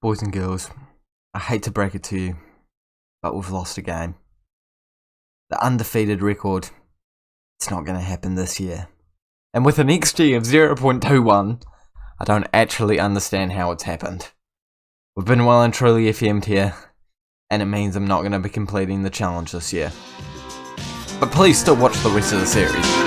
Boys and girls, I hate to break it to you, but we've lost a game. The undefeated record, it's not going to happen this year. And with an XG of 0.21, I don't actually understand how it's happened. We've been well and truly FM'd here, and it means I'm not going to be completing the challenge this year. But please still watch the rest of the series.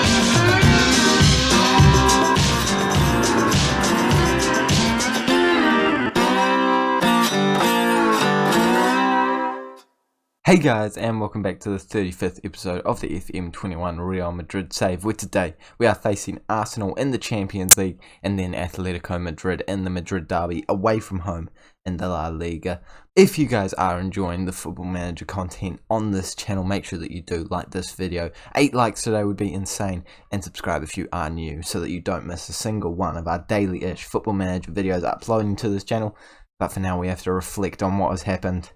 Hey guys, and welcome back to the 35th episode of the FM21 Real Madrid Save, where today we are facing Arsenal in the Champions League and then Atletico Madrid in the Madrid derby away from home in the La Liga. If you guys are enjoying the Football Manager content on this channel, make sure that you do like this video. 8 likes today would be insane, and subscribe if you are new so that you don't miss a single one of our daily-ish Football Manager videos uploading to this channel. But for now we have to reflect on what has happened.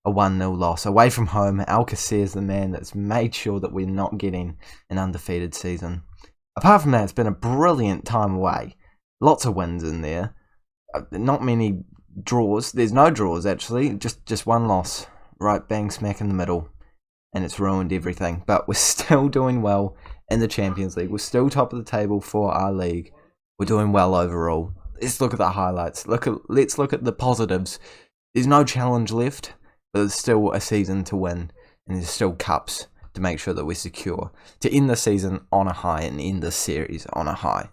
A 1-0 loss away from home. Alcacer is the man that's made sure that we're not getting an undefeated season. Apart from that, it's been a brilliant time away. Lots of wins in there. Not many draws. There's no draws actually. Just one loss. Right bang smack in the middle. And it's ruined everything. But we're still doing well in the Champions League. We're still top of the table for our league. We're doing well overall. Let's look at the highlights. Let's look at the positives. There's no challenge left. But there's still a season to win, and there's still cups to make sure that we're secure, to end the season on a high and end the series on a high.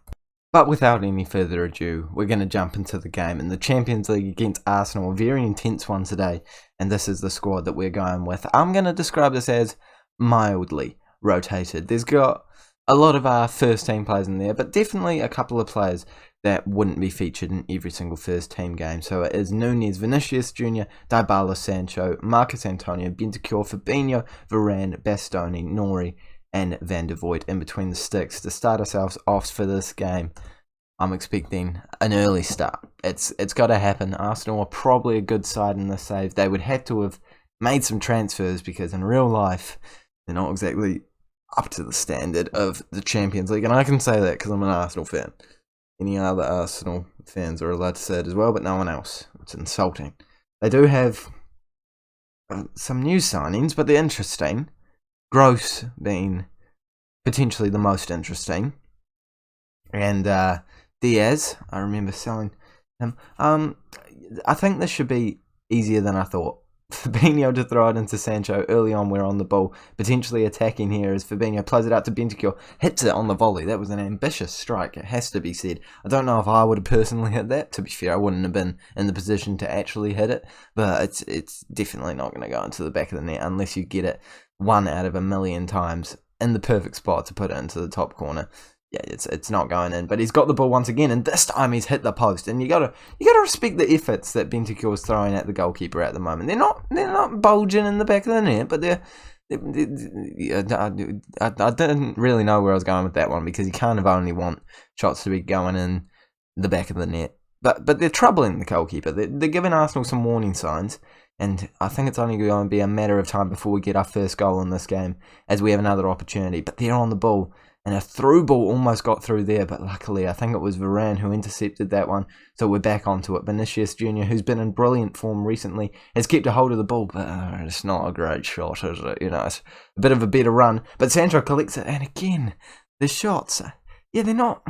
But without any further ado, we're going to jump into the game in the Champions League against Arsenal, a very intense one today, and this is the squad that we're going with. I'm going to describe this as mildly rotated. There's got a lot of our first team players in there, but definitely a couple of players that wouldn't be featured in every single first team game. So it is Nunez, Vinicius Jr., Dybala, Sancho, Marcus Antonio, Bentancur, Fabinho, Varane, Bastoni, Nori, and Van der Voort in between the sticks to start ourselves off for this game. I'm expecting an early start. It's got to happen. Arsenal are probably a good side in this save. They would have to have made some transfers because in real life they're not exactly up to the standard of the Champions League, and I can say that because I'm an Arsenal fan. Any other Arsenal fans are allowed to say it as well, but no one else. It's insulting. They do have some new signings, but they're interesting. Kroos being potentially the most interesting. And Diaz, I remember selling him. I think this should be easier than I thought. Fabinho to throw it into Sancho early on. We're on the ball, potentially attacking here as Fabinho plays it out to Bentancur, hits it on the volley. That was an ambitious strike, it has to be said. I don't know if I would have personally hit that. To be fair, I wouldn't have been in the position to actually hit it, but it's definitely not going to go into the back of the net unless you get it 1 out of a million times in the perfect spot to put it into the top corner. Yeah, it's not going in, but he's got the ball once again, and this time he's hit the post. And you gotta respect the efforts that Bentancur is throwing at the goalkeeper at the moment. They're not bulging in the back of the net, but I didn't really know where I was going with that one because you kind of only want shots to be going in the back of the net. But they're troubling the goalkeeper. They're giving Arsenal some warning signs, and I think it's only going to be a matter of time before we get our first goal in this game, as we have another opportunity. But they're on the ball. And a through ball almost got through there, but luckily I think it was Varane who intercepted that one. So we're back onto it. Vinicius Jr., who's been in brilliant form recently, has kept a hold of the ball, but it's not a great shot, is it? You know, it's a bit of a better run. But Sancho collects it, and again, the shots, yeah, they're not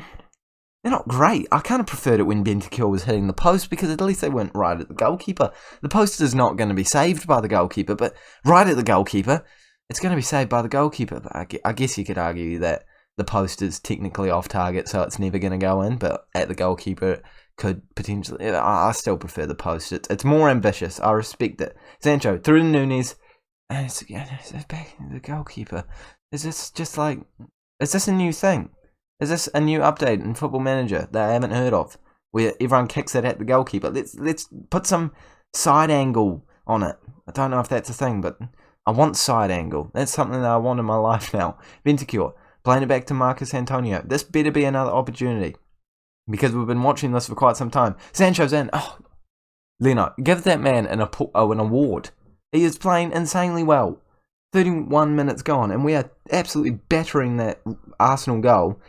great. I kind of preferred it when Bentancur was hitting the post because at least they weren't right at the goalkeeper. The post is not going to be saved by the goalkeeper, but right at the goalkeeper, it's going to be saved by the goalkeeper. But I guess you could argue that the post is technically off target, so it's never going to go in, but at the goalkeeper it could potentially. I still prefer the post. It's more ambitious. I respect it. Sancho through to Nunez, and it's back to the goalkeeper. Is this just like, is this a new thing? Is this a new update in Football Manager that I haven't heard of, where everyone kicks it at the goalkeeper? Let's put some side angle on it. I don't know if that's a thing, but I want side angle. That's something that I want in my life now. Bentancur playing it back to Marcus Antonio. This better be another opportunity because we've been watching this for quite some time. Sancho's in. Oh, Leno, give that man an award. He is playing insanely well. 31 minutes gone, and we are absolutely battering that Arsenal goal.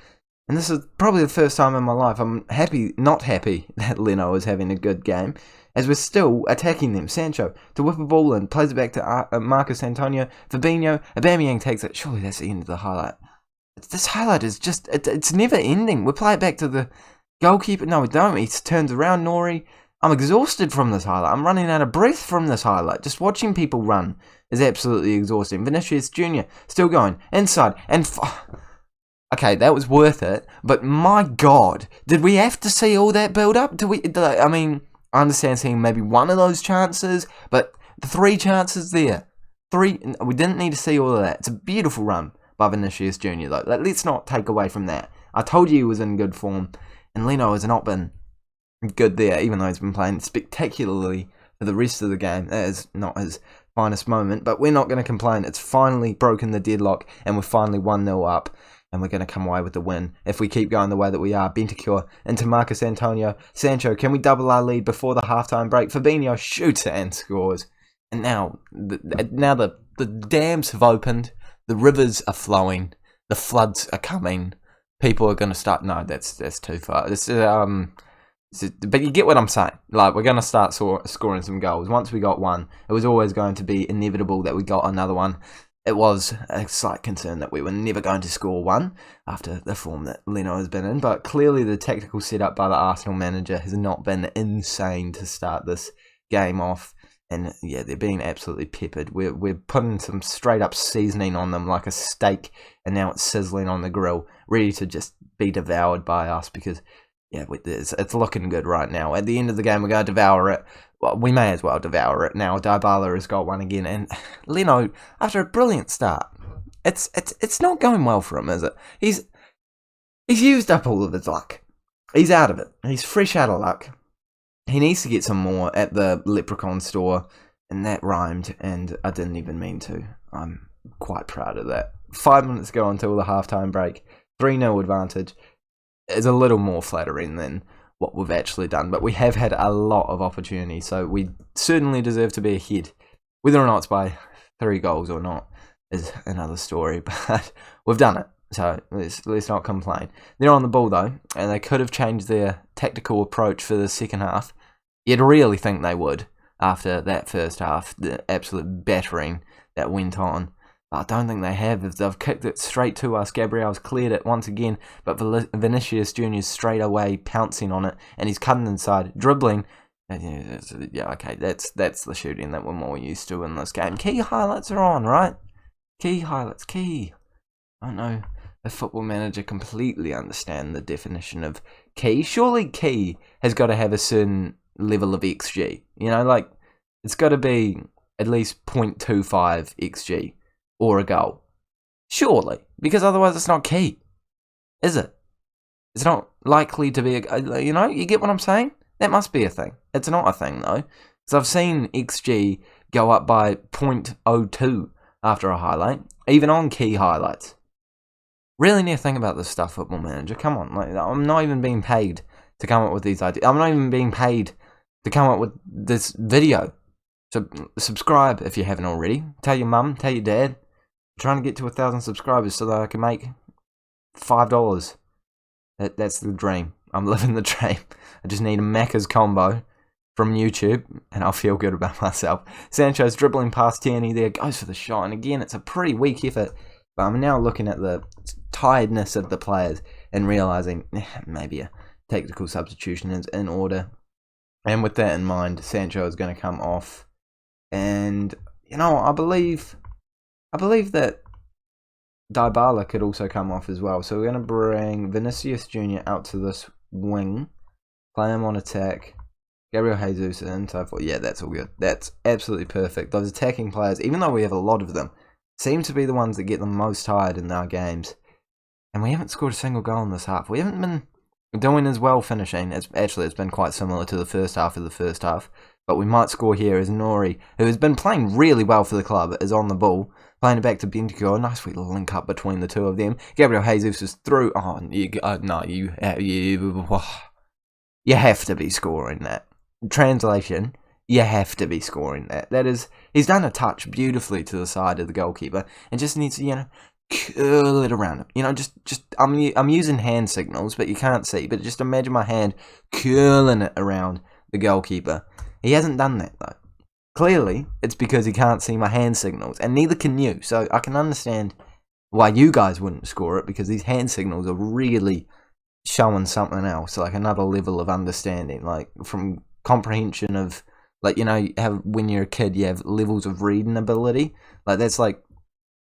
And this is probably the first time in my life I'm not happy that Leno is having a good game. as we're still attacking them. Sancho to whip a ball in, plays it back to Marcos Antonio, Fabinho, Aubameyang takes it. Surely that's the end of the highlight. This highlight is just, it's never ending. We play it back to the goalkeeper. No, we don't. He turns around, Nori. I'm exhausted from this highlight. I'm running out of breath from this highlight. Just watching people run is absolutely exhausting. Vinicius Jr. still going inside and okay, that was worth it. But my God, did we have to see all that build up? I mean, I understand seeing maybe one of those chances, but the 3 chances there, we didn't need to see all of that. It's a beautiful run by Vinicius Jr. though. Let's not take away from that. I told you he was in good form, and Leno has not been good there, even though he's been playing spectacularly for the rest of the game. That is not his finest moment, but we're not going to complain. It's finally broken the deadlock, and we're finally 1-0 up, and we're going to come away with the win if we keep going the way that we are. Bentancur into Marcos Antonio. Sancho, can we double our lead before the halftime break? Fabinho shoots it and scores. And now the dams have opened. The rivers are flowing. The floods are coming. People are going to start... No, that's too far. But you get what I'm saying. Like, we're going to start scoring some goals. Once we got one, it was always going to be inevitable that we got another one. It was a slight concern that we were never going to score one after the form that Leno has been in. But clearly the tactical setup by the Arsenal manager has not been insane to start this game off. And yeah, they're being absolutely peppered. We're putting some straight up seasoning on them like a steak, and now it's sizzling on the grill, ready to just be devoured by us because, yeah, it's looking good right now. At the end of the game, we're going to devour it. Well, we may as well devour it now. Dybala has got one again, and Leno, after a brilliant start, it's not going well for him, is it? He's used up all of his luck. He's out of it. He's fresh out of luck. He needs to get some more at the Leprechaun store, and that rhymed, and I didn't even mean to. I'm quite proud of that. 5 minutes ago until the halftime break, 3-0 advantage is a little more flattering than what we've actually done, but we have had a lot of opportunity, so we certainly deserve to be ahead. Whether or not it's by 3 goals or not is another story, but we've done it. So let's not complain. They're on the ball though, and they could have changed their tactical approach for the second half. You'd really think they would after that first half, the absolute battering that went on. But I don't think they have. They've kicked it straight to us. Gabriel's cleared it once again, but Vinicius Jr. straight away pouncing on it, and he's cutting inside, dribbling. Yeah, okay, that's the shooting that we're more used to in this game. Key highlights are on, right? Key highlights, key. I don't know. A football manager completely understand the definition of key. Surely key has got to have a certain level of XG. You know, like, it's got to be at least 0.25 XG or a goal. Surely. Because otherwise it's not key. Is it? It's not likely to be you know, you get what I'm saying? That must be a thing. It's not a thing, though. Because I've seen XG go up by 0.02 after a highlight, even on key highlights. Really need to think about this stuff, Football Manager. Come on, like, I'm not even being paid to come up with these ideas. I'm not even being paid to come up with this video. So subscribe if you haven't already. Tell your mum, tell your dad. I'm trying to get to 1,000 subscribers so that I can make $5. That's the dream. I'm living the dream. I just need a Macca's combo from YouTube, and I'll feel good about myself. Sancho's dribbling past Tierney there, goes for the shot, and again, it's a pretty weak effort. But I'm now looking at the tiredness of the players and realising maybe a tactical substitution is in order. And with that in mind, Sancho is going to come off. And, you know, I believe that Dybala could also come off as well. So we're going to bring Vinicius Jr. out to this wing, play him on attack, Gabriel Jesus in, so forth. Yeah, that's all good. That's absolutely perfect. Those attacking players, even though we have a lot of them, seem to be the ones that get the most tired in our games. And we haven't scored a single goal in this half. We haven't been doing as well finishing. It's been quite similar to the first half of the first half. But we might score here as Nori, who has been playing really well for the club, is on the ball. Playing it back to Bentancur. Nice wee link up between the two of them. Gabriel Jesus is through. Oh, you have to be scoring that. Translation, you have to be scoring that. That is, he's done a touch beautifully to the side of the goalkeeper and just needs to, you know, curl it around him. You know, just I'm using hand signals, but you can't see. But just imagine my hand curling it around the goalkeeper. He hasn't done that, though. Clearly, it's because he can't see my hand signals, and neither can you. So I can understand why you guys wouldn't score it, because these hand signals are really showing something else, like another level of understanding, like from comprehension of, like, you know, when you're a kid, you have levels of reading ability. Like, that's like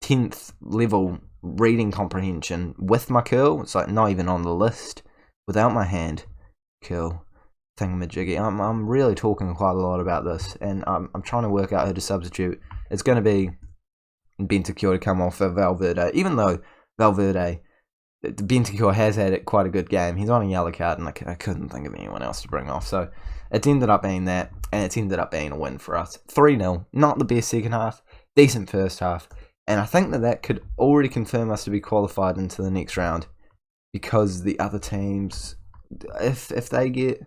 10th level reading comprehension with my curl. It's like not even on the list without my hand curl thingamajiggy. I'm really talking quite a lot about this, and I'm trying to work out who to substitute. It's going to be Bentancur to come off for Valverde, even though Valverde, Bentancur has had quite a good game. He's on a yellow card, and I couldn't think of anyone else to bring off. So it's ended up being that, and it's ended up being a win for us. 3-0, not the best second half, decent first half, and I think that could already confirm us to be qualified into the next round, because the other teams, if they get...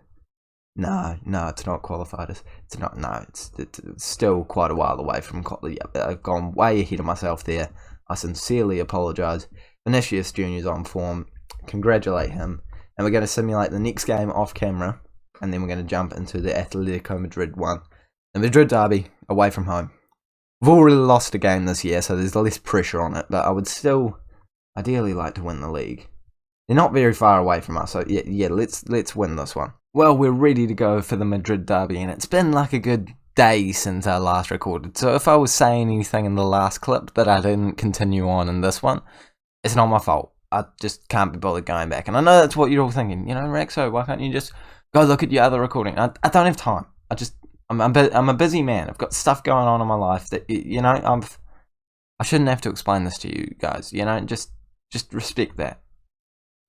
No, it's not qualified. It's not. No, it's still quite a while away from. I've gone way ahead of myself there. I sincerely apologise. Vinicius Junior's on form. Congratulate him. And we're going to simulate the next game off camera, and then we're going to jump into the Atletico Madrid one, the Madrid derby away from home. We've already lost a game this year, so there's less pressure on it. But I would still ideally like to win the league. They're not very far away from us, so yeah. Let's win this one. Well, we're ready to go for the Madrid derby, and it's been like a good day since I last recorded. So if I was saying anything in the last clip that I didn't continue on in this one, it's not my fault. I just can't be bothered going back. And I know that's what you're all thinking. You know, Rexo, why can't you just go look at your other recording? I don't have time. I'm a busy man. I've got stuff going on in my life that, you know, I shouldn't have to explain this to you guys. You know, just respect that.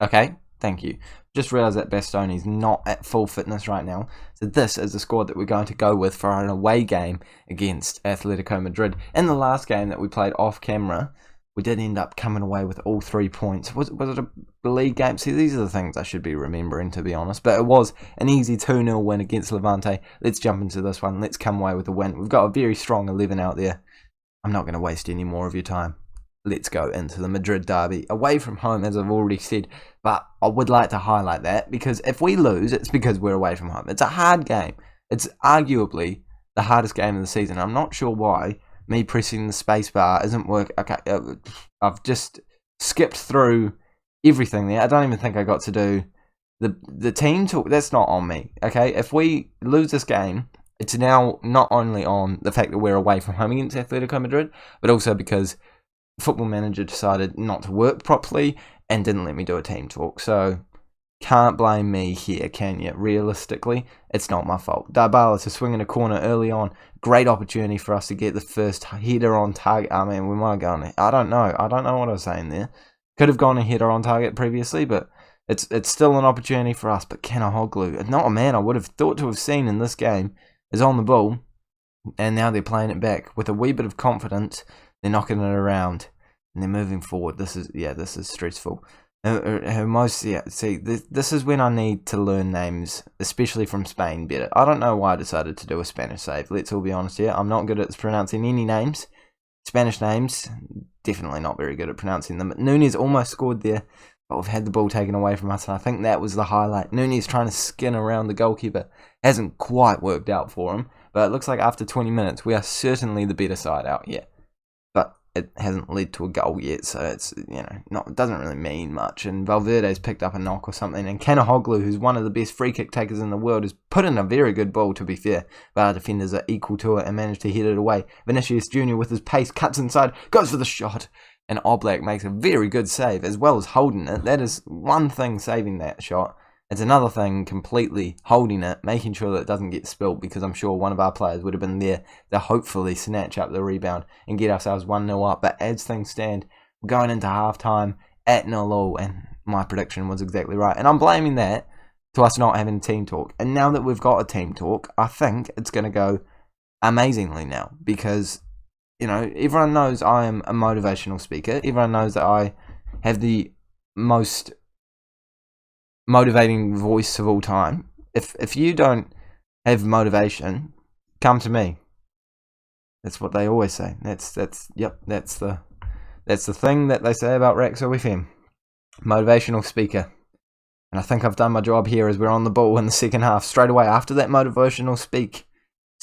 Okay? Thank you. Just realised that Bastoni's not at full fitness right now. So this is the squad that we're going to go with for an away game against Atletico Madrid. In the last game that we played off camera, we did end up coming away with all 3 points. Was it a league game? See, these are the things I should be remembering, to be honest. But it was an easy 2-0 win against Levante. Let's jump into this one. Let's come away with a win. We've got a very strong 11 out there. I'm not going to waste any more of your time. Let's go into the Madrid derby, away from home, as I've already said. But I would like to highlight that, because if we lose, it's because we're away from home. It's a hard game. It's arguably the hardest game of the season. I'm not sure why me pressing the space bar isn't working. Okay, I've just skipped through everything there. I don't even think I got to do the team talk. That's not on me. Okay, if we lose this game, it's now not only on the fact that we're away from home against Atletico Madrid, but also because Football Manager decided not to work properly and didn't let me do a team talk. So can't blame me here, can you? Realistically, it's not my fault. Dybala to swing in a corner early on. Great opportunity for us to get the first header on target. I mean, we might go on. I don't know what I was saying there. Could have gone a header on target previously, but it's still an opportunity for us. But Kenahoglu, not a man I would have thought to have seen in this game, is on the ball, and now they're playing it back with a wee bit of confidence. They're knocking it around, and they're moving forward. This is stressful. This is when I need to learn names, especially from Spain, better. I don't know why I decided to do a Spanish save. Let's all be honest here. I'm not good at pronouncing any names. Spanish names, definitely not very good at pronouncing them. Nunez almost scored there, but we've had the ball taken away from us, and I think that was the highlight. Nunez trying to skin around the goalkeeper. Hasn't quite worked out for him, but it looks like after 20 minutes, we are certainly the better side out here. But it hasn't led to a goal yet, so it's, it doesn't really mean much. And Valverde's picked up a knock or something, and Kenahoglu, who's one of the best free kick takers in the world, has put in a very good ball, to be fair, but our defenders are equal to it and managed to head it away. Vinicius Junior with his pace cuts inside, goes for the shot, and Oblak makes a very good save, as well as holding it. That is one thing, saving that shot. It's another thing completely holding it, making sure that it doesn't get spilt, because I'm sure one of our players would have been there to hopefully snatch up the rebound and get ourselves 1-0 up. But as things stand, we're going into half-time at 0-0, and my prediction was exactly right. And I'm blaming that to us not having a team talk. And now that we've got a team talk, I think it's going to go amazingly now, because, everyone knows I am a motivational speaker. Everyone knows that I have the most motivating voice of all time. If you don't have motivation, come to me. That's what they always say. That's the thing that they say about Rexo FM. Motivational speaker. And I think I've done my job here, as we're on the ball in the second half. Straight away after that motivational speak,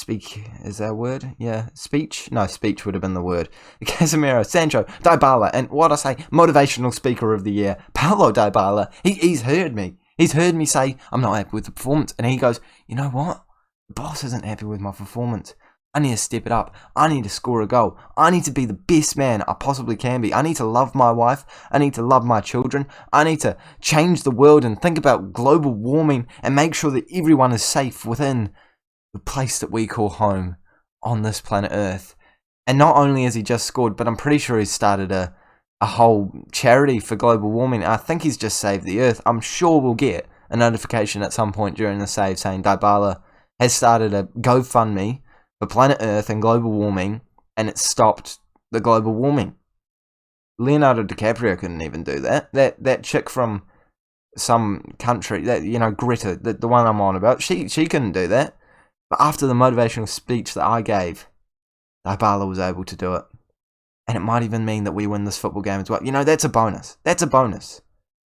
is that a word? Yeah, speech? No, speech would have been the word. Casemiro, Sancho, Dybala, and what I say, motivational speaker of the year, Paulo Dybala. He's heard me. He's heard me say, I'm not happy with the performance. And he goes, you know what? The boss isn't happy with my performance. I need to step it up. I need to score a goal. I need to be the best man I possibly can be. I need to love my wife. I need to love my children. I need to change the world and think about global warming and make sure that everyone is safe within the place that we call home on this planet Earth. And not only has he just scored, but I'm pretty sure he's started a whole charity for global warming. I think he's just saved the Earth. I'm sure we'll get a notification at some point during the save saying Dybala has started a GoFundMe for planet Earth and global warming, and it stopped the global warming. Leonardo DiCaprio couldn't even do that. That chick from some country, that Greta, the one I'm on about, she couldn't do that. But after the motivational speech that I gave, Dybala was able to do it. And it might even mean that we win this football game as well. That's a bonus. That's a bonus.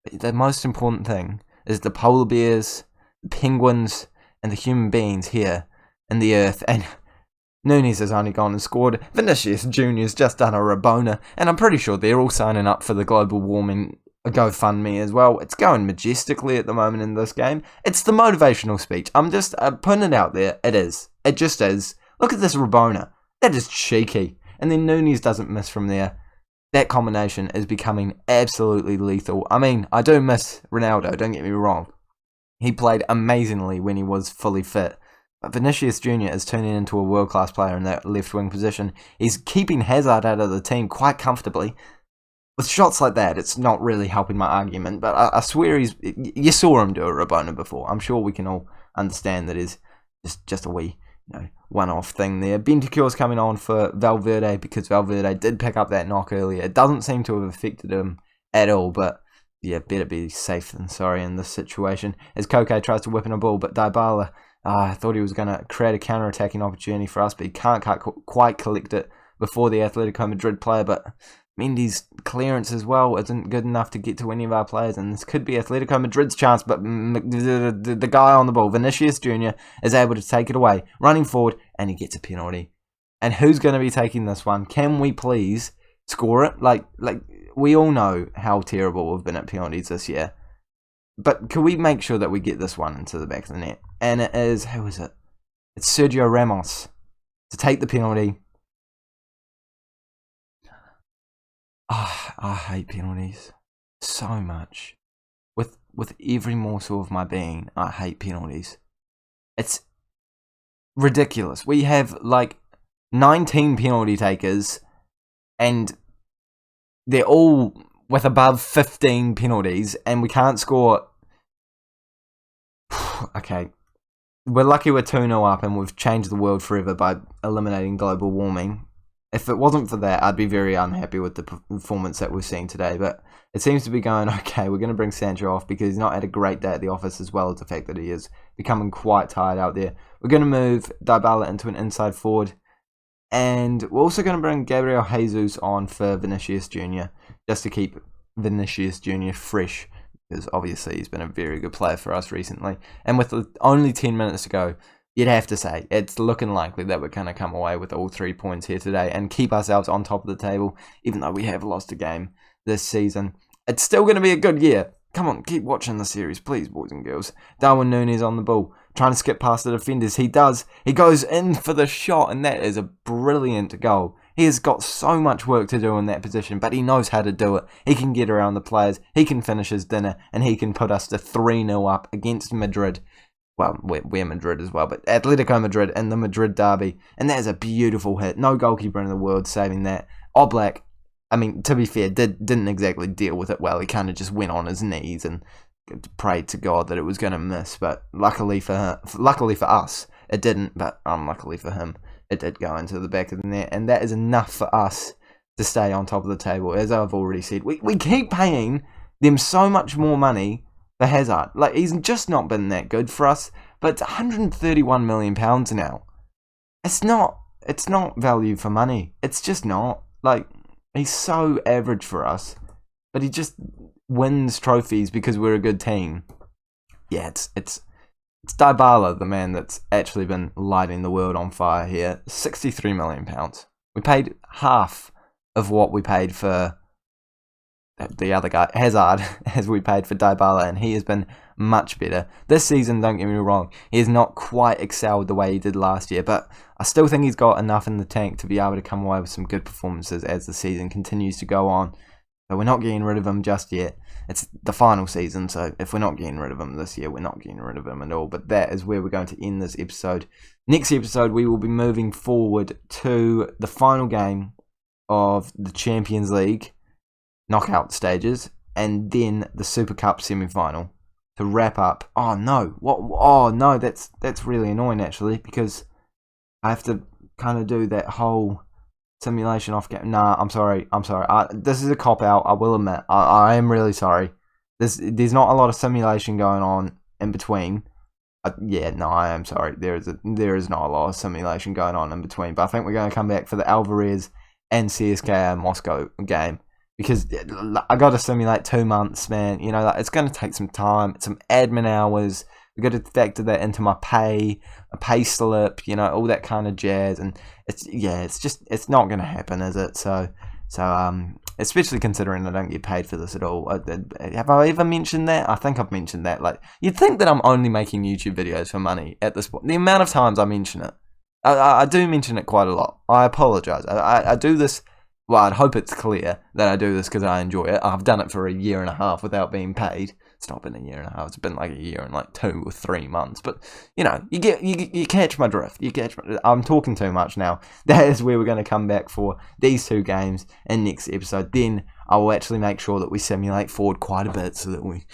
But the most important thing is the polar bears, the penguins, and the human beings here in the earth. And Nunes has only gone and scored. Vinicius Jr.'s just done a Rabona. And I'm pretty sure they're all signing up for the global warming GoFundMe as well. It's going majestically at the moment in this game. It's the motivational speech. I'm just putting it out there. It is. It just is. Look at this Rabona. That is cheeky. And then Nunes doesn't miss from there. That combination is becoming absolutely lethal. I mean, I do miss Ronaldo, don't get me wrong. He played amazingly when he was fully fit. But Vinicius Jr. is turning into a world-class player in that left-wing position. He's keeping Hazard out of the team quite comfortably. With shots like that, it's not really helping my argument, but I swear you saw him do a Rabona before. I'm sure we can all understand that is just a wee, one-off thing there. Bentancur's coming on for Valverde because Valverde did pick up that knock earlier. It doesn't seem to have affected him at all, but yeah, better be safe than sorry in this situation. As Koke tries to whip in a ball, but Dybala, I thought he was going to create a counter-attacking opportunity for us, but he can't quite collect it before the Atletico Madrid player, but Mendy's clearance as well isn't good enough to get to any of our players, and this could be Atletico Madrid's chance, but the guy on the ball, Vinicius Jr., is able to take it away, running forward, and he gets a penalty. And who's going to be taking this one? Can we please score it? Like we all know how terrible we've been at penalties this year, but can we make sure that we get this one into the back of the net? And it is, who is it? It's Sergio Ramos to take the penalty. I hate penalties so much. With every morsel of my being, I hate penalties. It's ridiculous. We have 19 penalty takers, and they're all with above 15 penalties, and we can't score. Okay, we're lucky we're 2-0 up, and we've changed the world forever by eliminating global warming. If it wasn't for that, I'd be very unhappy with the performance that we've seen today. But it seems to be going okay. We're going to bring Sancho off because he's not had a great day at the office, as well as the fact that he is becoming quite tired out there. We're going to move Dybala into an inside forward. And we're also going to bring Gabriel Jesus on for Vinicius Jr. just to keep Vinicius Jr. fresh, because obviously he's been a very good player for us recently. And with only 10 minutes to go, you'd have to say it's looking likely that we're going to come away with all 3 points here today and keep ourselves on top of the table, even though we have lost a game this season. It's still going to be a good year. Come on, keep watching the series, please, boys and girls. Darwin Núñez on the ball, trying to skip past the defenders. He does. He goes in for the shot, and that is a brilliant goal. He has got so much work to do in that position, but he knows how to do it. He can get around the players, he can finish his dinner, and he can put us to 3-0 up against Madrid. Well, we're Madrid as well, but Atletico Madrid in the Madrid derby. And that is a beautiful hit. No goalkeeper in the world saving that. Oblak, I mean, to be fair, didn't exactly deal with it well. He kind of just went on his knees and prayed to God that it was going to miss. But luckily for us, it didn't. But unluckily for him, it did go into the back of the net. And that is enough for us to stay on top of the table. As I've already said, we keep paying them so much more money for Hazard. He's just not been that good for us, but it's £131 million now. It's not value for money. It's just not. He's so average for us, but he just wins trophies because we're a good team. Yeah, it's It's Dybala, the man that's actually been lighting the world on fire here. £63 million. We paid half of what we paid for the other guy, Hazard, as we paid for Dybala, and he has been much better. This season, don't get me wrong, he has not quite excelled the way he did last year, but I still think he's got enough in the tank to be able to come away with some good performances as the season continues to go on. So we're not getting rid of him just yet. It's the final season, so if we're not getting rid of him this year, we're not getting rid of him at all. But that is where we're going to end this episode. Next episode, we will be moving forward to the final game of the Champions League knockout stages, and then the Super Cup semi-final to wrap up. Oh no! What? Oh no! That's really annoying actually, because I have to kind of do that whole simulation off game. Nah, I'm sorry. This is a cop out. I will admit. I am really sorry. There's not a lot of simulation going on in between. Yeah, no, I am sorry. There is not a lot of simulation going on in between. But I think we're going to come back for the Alvarez and CSKA Moscow game, because I got to simulate 2 months, man. You know, like, it's going to take some time, some admin hours. We got to factor that into my pay, a pay slip, you know, all that kind of jazz. And it's not going to happen, is it? So, especially considering I don't get paid for this at all. Have I ever mentioned that? I think I've mentioned that. Like, you'd think that I'm only making YouTube videos for money at this point. The amount of times I mention it, I do mention it quite a lot. I apologize. I do this. Well, I'd hope it's clear that I do this because I enjoy it. I've done it for a year and a half without being paid. It's not been a year and a half. It's been like a year and like 2 or 3 months. But you know, you catch my drift. I'm talking too much now. That is where we're going to come back for these 2 games in next episode. Then I will actually make sure that we simulate forward quite a bit so that we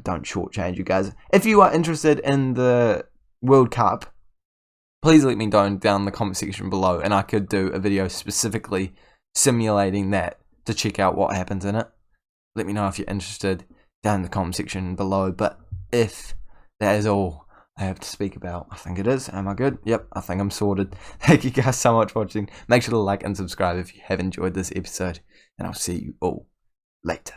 don't shortchange you guys. If you are interested in the World Cup, please let me know down in the comment section below, and I could do a video specifically simulating that to check out what happens in it. Let me know if you're interested down in the comment section below. But if that is all I have to speak about, I think it is. Am I good? Yep, I think I'm sorted. Thank you guys so much for watching. Make sure to like and subscribe if you have enjoyed this episode, and I'll see you all later.